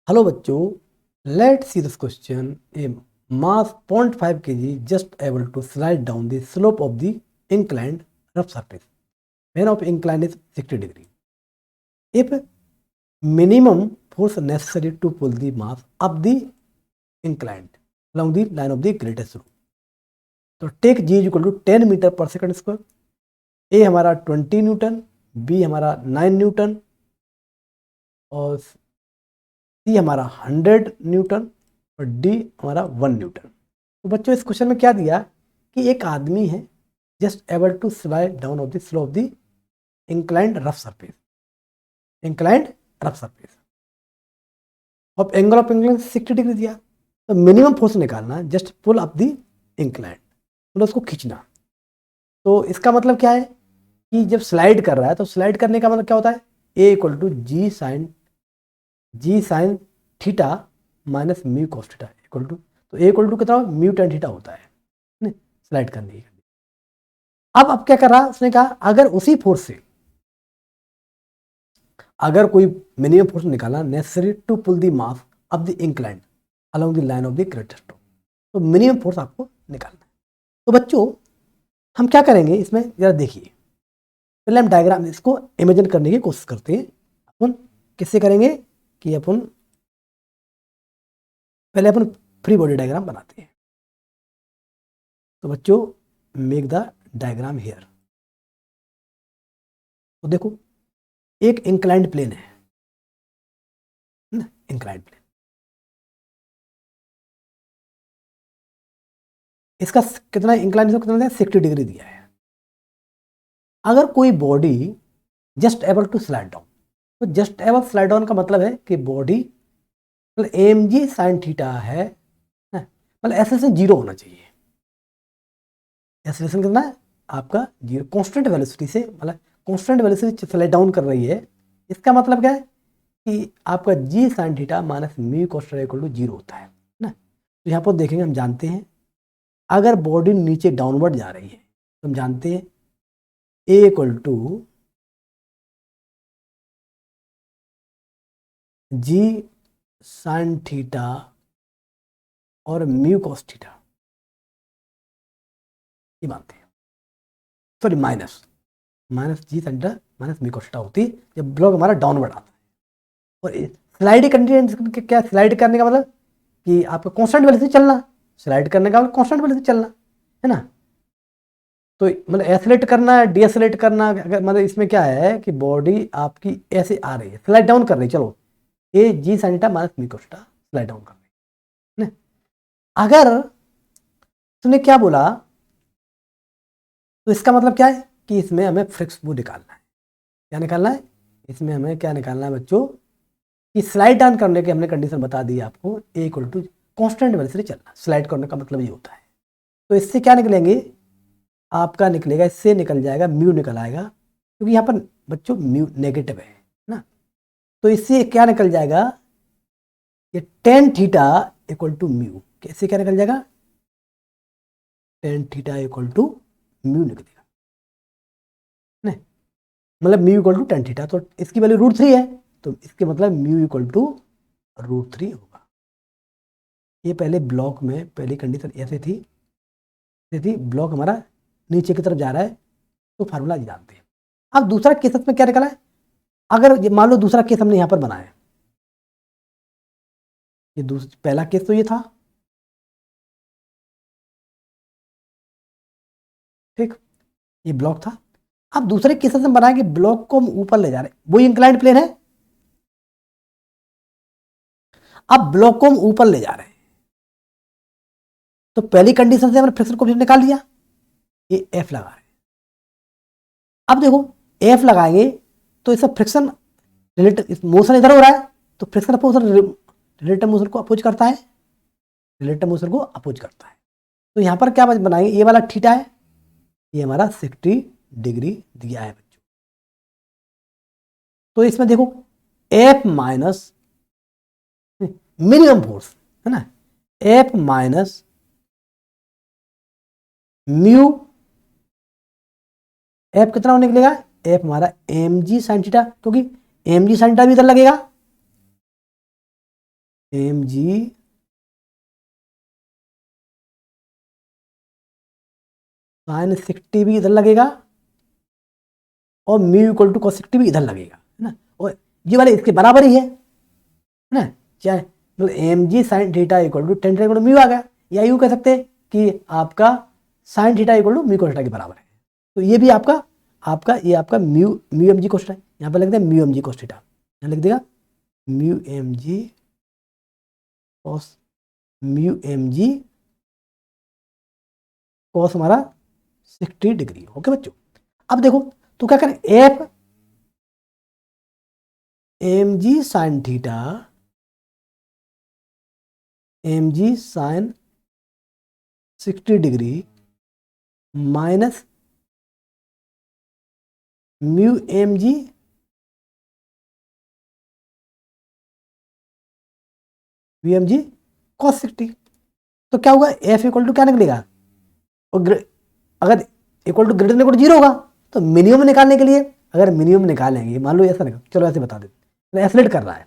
Hello बच्चों, let's see this question. A mass 0.5 kg just able to slide down the slope of the inclined rough surface when of incline is 60 degree. If minimum force necessary to pull the mass up the inclined along the line of the greatest root. तो take g is equal to 10 metre पर second square. ए हमारा 20 Newton, B हमारा 9 Newton और सी हमारा 100 Newton और D हमारा 1 Newton. तो बच्चों इस क्वेश्चन में क्या दिया कि एक आदमी है just able to slide down off the slope of the inclined rough surface. Inclined rough surface और एंगल ऑफ इंक्लाइन 60 डिग्री दिया. तो मिनिमम फोर्स निकालना है, just pull up the inclined, मतलब उसको खींचना. तो इसका मतलब क्या है कि जब स्लाइड कर रहा है तो स्लाइड करने का मतलब क्या होता है, a equal to g sine theta minus mu cos theta equal to, तो ए इक्वल टू कितना म्यू टेन थीटा होता है स्लाइड करने की. अब क्या कर रहा है, उसने कहा अगर उसी फोर्स से अगर कोई मिनिमम फोर्स निकालना necessary to pull the mass up the incline along the line of the greatest, तो मिनिमम फोर्स आपको निकालना है. तो बच्चों हम क्या करेंगे इसमें जरा देखिए. पहले हम डायग्राम इसको इमेजिन करने की कोशिश करते हैं. अपन किससे करेंगे कि पहले अपन फ्री बॉडी डायग्राम बनाते हैं. तो बच्चों मेक द डायग्राम हियर. तो देखो एक इंक्लाइंड प्लेन है ना, इंक्लाइंड प्लेन. इसका कितना इंक्लाइन कितना दिया, 60 डिग्री दिया है. अगर कोई body just able to slide down, तो जस्ट एबल स्लाइड डाउन का मतलब है कि बॉडी मतलब एम जी साइन थीटा है, मतलब एसेलेरेशन जीरो होना चाहिए. एसेलेरेशन कितना है आपका जीरो, कांस्टेंट वेलोसिटी से, मतलब कांस्टेंट वेलोसिटी स्लाइड डाउन कर रही है. इसका मतलब क्या है कि आपका g sine theta minus mu cos theta equal to zero होता है ना. तो यहाँ पर देखेंगे, हम जानते हैं अगर बॉडी नीचे डाउनवर्ड जा रही है तो हम जानते हैं a equal to g sine theta और म्यू कॉस थीटा, ये मानते हैं. Sorry minus g sine theta minus mu cos theta होती है जब ब्लॉक हमारा डाउनवर्ड आता है. और स्लाइड कंटिन्यूस क्या, स्लाइड करने का मतलब कि आपका कांस्टेंट वेलोसिटी चलना, स्लाइड करने का मतलब कांस्टेंट वेलोसिटी चलना है ना. तो मतलब एसलेट करना है, डीएसलेट करना, अगर मतलब इसमें क्या है कि बॉडी आपकी ऐसे आ रही है, स्लाइड डाउन कर रही है. चलो a g sine theta minus mu cos theta slide down कर रही है. अगर तुमने क्या बोला तो इसका मतलब क्या है कि इसमें हमें फ्रिक्स वो निकालना है. क्या निकालना है इसमें, हमें क्या निकालना है बच्चों कि स्लाइड डाउन करने की हमने कंडीशन बता दी आपको, ए इक्वल टू कॉन्स्टेंट वेलोसिटी चलना. स्लाइड करने का मतलब ये होता है. तो इससे क्या निकलेंगे, आपका निकलेगा, इससे निकल जाएगा म्यू निकल आएगा, क्योंकि यहाँ पर बच्चों म्यू नेगेटिव है ना. तो इससे क्या निकल जाएगा, ये tan theta equal to mu, इससे क्या निकल जाएगा, tan theta equal to mu निकलेगा ना. मतलब mu equal to tan theta, तो इसकी वैल्यू √3 है, तो इसके मतलब म्यू इक्वल टू √3 होगा. ये पहले ब्लॉक में पहली कंडीशन ऐसे थी ब्लॉक हमारा नीचे की तरफ जा रहा है, तो फार्मूला जानते हैं. अब दूसरा केस में क्या निकला है, अगर मान लो दूसरा केस हमने यहां पर बनाया, ये पहला केस तो ये था ठीक, ये ब्लॉक था. अब दूसरे केस में बनाया कि ब्लॉक को हम ऊपर ले जा रहे हैं, वही इंक्लाइंड प्लेन है. अब ब्लॉक को हम ऊपर ले जा रहे हैं, तो पहली कंडीशन से हमने फ्रिक्शन कोएफिशिएंट निकाल लिया, ये एफ लगा रहे हैं. अब देखो एफ लगाएंगे तो इसका फ्रिक्शन रिलेटिव मोशन इधर हो रहा है, तो फ्रिक्शन अपोज रिलेटिव मोशन को अपोज करता है, तो यहां पर क्या बनाएंगे, ये वाला थीटा है, ये हमारा 60 डिग्री दिया है बच्चों. तो इसमें देखो एफ माइनस मिनिमम फोर्स है ना, एफ माइनस म्यू, एफ कितना निकलेगा, एफ हमारा एम जी साइन थीटा, क्योंकि एम जी साइन थीटा भी इधर लगेगा, एम जी साइन 60 भी इधर लगेगा और म्यू इक्वल टू cos 60 भी इधर लगेगा, है ना, और ये वाले इसके बराबर ही है ना, चाहे मतलब M ji sine theta equal to ten equal to mu आ गया, या यूँ कह सकते हैं कि आपका sine theta equal to mu cos theta के बराबर है। तो ये भी आपका आपका ये आपका mu mu m g cos theta, यहाँ पर लिख दें mu m g cos theta, यहाँ लिख देगा mu m g cos mu m g cos हमारा 60 डिग्री। ओके बच्चों, अब देखो तो क्या करें, एफ एम जी साइन थीटा एम जी sine 60 degree minus mu m g v m g cos 60। तो क्या होगा, एफ इक्वल टू क्या निकलेगा, और अगर equal to greater equal to zero होगा तो मिनिमम निकालने के लिए, अगर मिनिमम निकालेंगे, मान लो ऐसा निकाल, चलो ऐसे बता देते, तो एसलेट कर रहा है,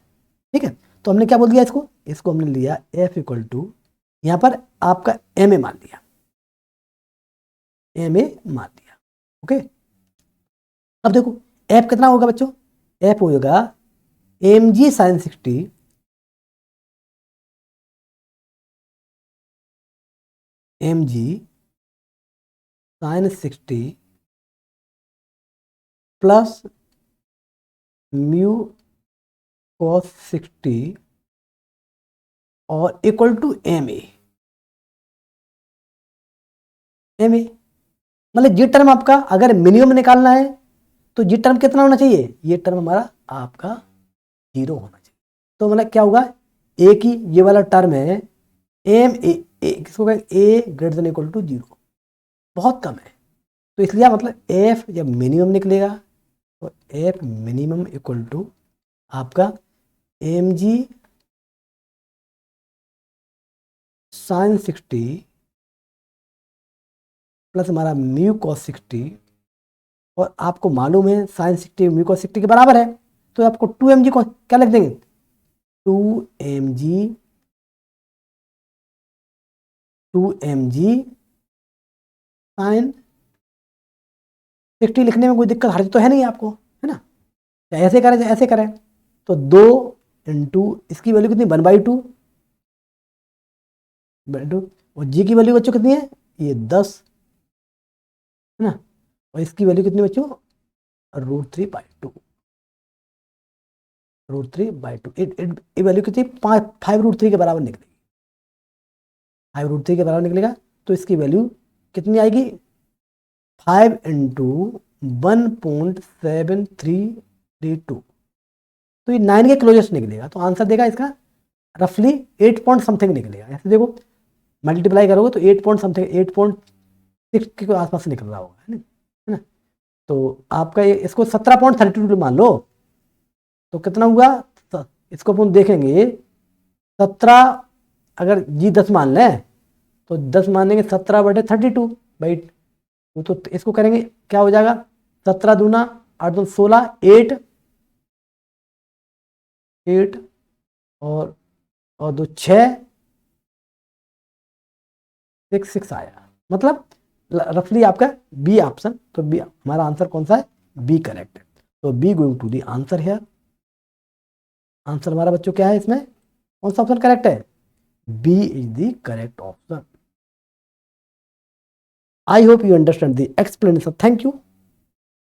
ठीक है, तो हमने क्या बोल दिया इसको, इसको हमने लिया एफ इक्वल टू, यहाँ पर आपका एम ए मान लिया, एम ए मान लिया। ओके, अब देखो एफ कितना होगा बच्चों, एफ होगा एम जी साइन 60 एम जी साइन 60 प्लस म्यू cos 60 और equal to m a, m a मतलब ये टर्म आपका अगर मिनिमम निकालना है तो ये टर्म कितना होना चाहिए, ये टर्म हमारा आपका जीरो होना चाहिए। तो मतलब क्या होगा, ए की ये वाला टर्म है एम ए किसको कहें, A greater than equal to zero, बहुत कम है, तो इसलिए मतलब एफ जब मिनिमम निकलेगा तो एफ मिनिमम इक्वल टू आपका एम जी साइन 60 प्लस हमारा म्यू cos 60, और आपको मालूम है साइन 60 म्यू cos 60 के बराबर है, तो आपको 2mg को क्या लिख देंगे, 2mg 2mg साइन 60 लिखने में कोई दिक्कत हर्ज तो है नहीं आपको, है ना, चाहे ऐसे करें चाहे ऐसे करें, तो 2 इंटू इसकी वैल्यू कितनी 1/2 और जी की वैल्यू बच्चों कितनी है, ये 10 है ना, और इसकी वैल्यू कितनी बच्चों √3/2 √3/2, ये वैल्यू कितनी 5√3 के बराबर निकलेगी, 5√3 के बराबर निकलेगा, तो इसकी वैल्यू कितनी आएगी 5 इंटू 1.7332, तो ये 9 के क्लोजेस्ट निकलेगा, तो आंसर देगा इसका रफली 8 पॉइंट समथिंग निकलेगा। ऐसे देखो मल्टीप्लाई करोगे तो 8 पॉइंट समथिंग 8.6 के आसपास निकल रहा होगा, है ना, तो आपका ये इसको 17.32 मान लो, तो कितना हुआ, इसको अपन देखेंगे 17, अगर जी 10 मान लें तो 10 मानेंगे 17/32 तो इसको करेंगे क्या हो जाएगा, 17 दूना 8 2 16, 8 और 2 6 6 आया, मतलब रफली आपका बी ऑप्शन, तो बी हमारा आंसर कौन सा है, बी करेक्ट है, तो B going to the answer है। आंसर हमारा बच्चों क्या है, इसमें कौन सा ऑप्शन करेक्ट है, B is the correct option. I hope you understand the explanation. Thank you.